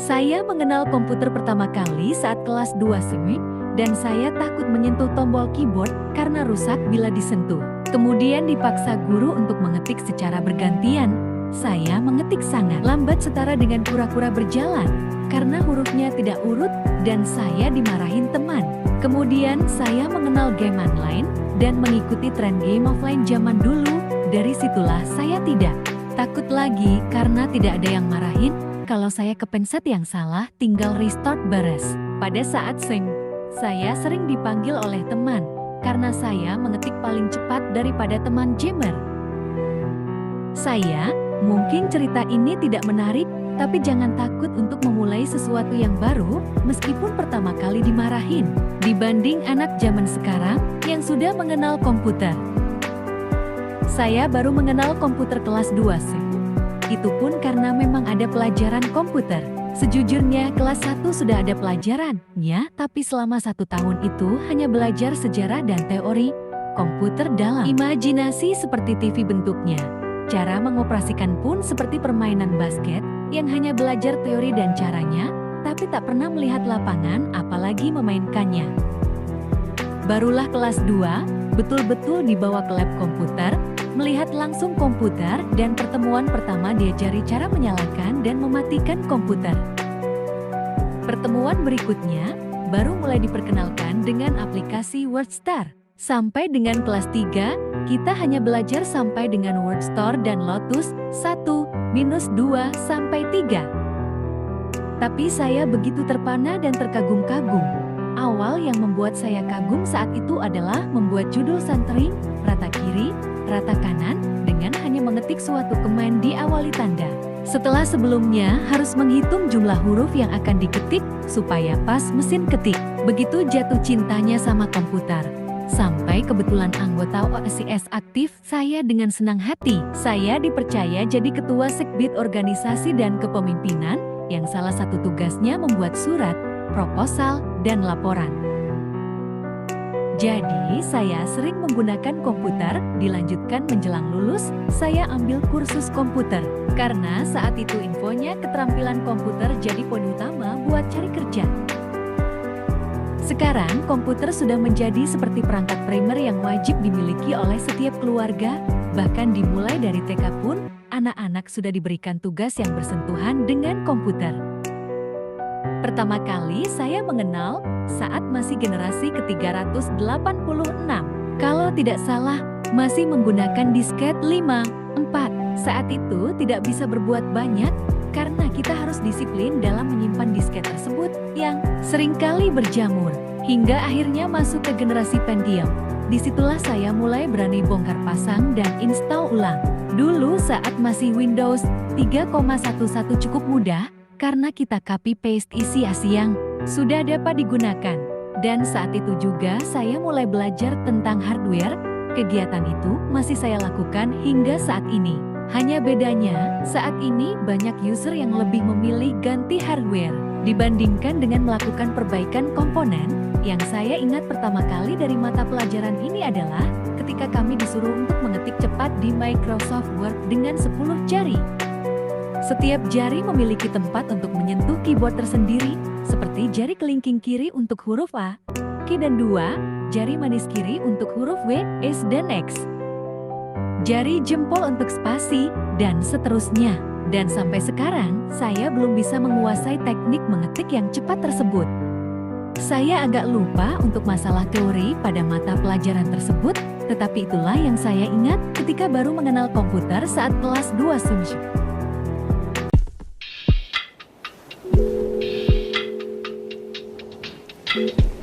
Saya mengenal komputer pertama kali saat kelas 2 SMK dan saya takut menyentuh tombol keyboard karena rusak bila disentuh. Kemudian dipaksa guru untuk mengetik secara bergantian. Saya mengetik sangat lambat setara dengan kura-kura berjalan karena hurufnya tidak urut dan saya dimarahin teman. Kemudian saya mengenal game online dan mengikuti tren game offline zaman dulu. Dari situlah saya tidak takut lagi karena tidak ada yang marahin. Kalau saya kepencet yang salah, tinggal restart beres. Pada saat saya sering dipanggil oleh teman karena saya mengetik paling cepat daripada teman gamer. Mungkin cerita ini tidak menarik, tapi jangan takut untuk memulai sesuatu yang baru meskipun pertama kali dimarahin. Dibanding anak zaman sekarang yang sudah mengenal komputer. Saya baru mengenal komputer kelas 2 SMK. Itu pun karena memang ada pelajaran komputer. Sejujurnya kelas 1 sudah ada pelajarannya, tapi selama 1 tahun itu hanya belajar sejarah dan teori komputer dalam imajinasi seperti TV bentuknya. Cara mengoperasikan pun seperti permainan basket yang hanya belajar teori dan caranya, tapi tak pernah melihat lapangan apalagi memainkannya. Barulah kelas 2, betul-betul dibawa ke lab komputer, melihat langsung komputer dan pertemuan pertama diajari cara menyalakan dan mematikan komputer. Pertemuan berikutnya baru mulai diperkenalkan dengan aplikasi WordStar. Sampai dengan kelas 3, kita hanya belajar sampai dengan WordStore dan Lotus 1, -2 sampai 3. Tapi saya begitu terpana dan terkagum-kagum. Awal yang membuat saya kagum saat itu adalah membuat judul santering, rata kiri, rata kanan, dengan hanya mengetik suatu command diawali tanda. Setelah sebelumnya harus menghitung jumlah huruf yang akan diketik supaya pas mesin ketik. Begitu jatuh cintanya sama komputer. Sampai kebetulan anggota OSIS aktif, saya dengan senang hati. Saya dipercaya jadi ketua sekbid organisasi dan kepemimpinan, yang salah satu tugasnya membuat surat, proposal, dan laporan. Jadi, saya sering menggunakan komputer, dilanjutkan menjelang lulus, saya ambil kursus komputer. Karena saat itu infonya keterampilan komputer jadi poin utama buat cari kerja. Sekarang, komputer sudah menjadi seperti perangkat primer yang wajib dimiliki oleh setiap keluarga, bahkan dimulai dari TK pun, anak-anak sudah diberikan tugas yang bersentuhan dengan komputer. Pertama kali saya mengenal saat masih generasi ke-386. Kalau tidak salah, masih menggunakan disket 5/4. Saat itu tidak bisa berbuat banyak karena kita harus disiplin dalam menyimpan disket tersebut yang seringkali berjamur. Hingga akhirnya masuk ke generasi Pentium. Disitulah saya mulai berani bongkar pasang dan install ulang. Dulu saat masih Windows 3,11 cukup mudah, karena kita copy-paste isi yang sudah dapat digunakan. Dan saat itu juga saya mulai belajar tentang hardware. Kegiatan itu masih saya lakukan hingga saat ini. Hanya bedanya, saat ini banyak user yang lebih memilih ganti hardware dibandingkan dengan melakukan perbaikan komponen. Yang saya ingat pertama kali dari mata pelajaran ini adalah ketika kami disuruh untuk mengetik cepat di Microsoft Word dengan 10 jari. Setiap jari memiliki tempat untuk menyentuh keyboard tersendiri, seperti jari kelingking kiri untuk huruf A, Q dan 2, jari manis kiri untuk huruf W, S dan X, jari jempol untuk spasi, dan seterusnya. Dan sampai sekarang, saya belum bisa menguasai teknik mengetik yang cepat tersebut. Saya agak lupa untuk masalah teori pada mata pelajaran tersebut, tetapi itulah yang saya ingat ketika baru mengenal komputer saat kelas 2 SMK. Thank you.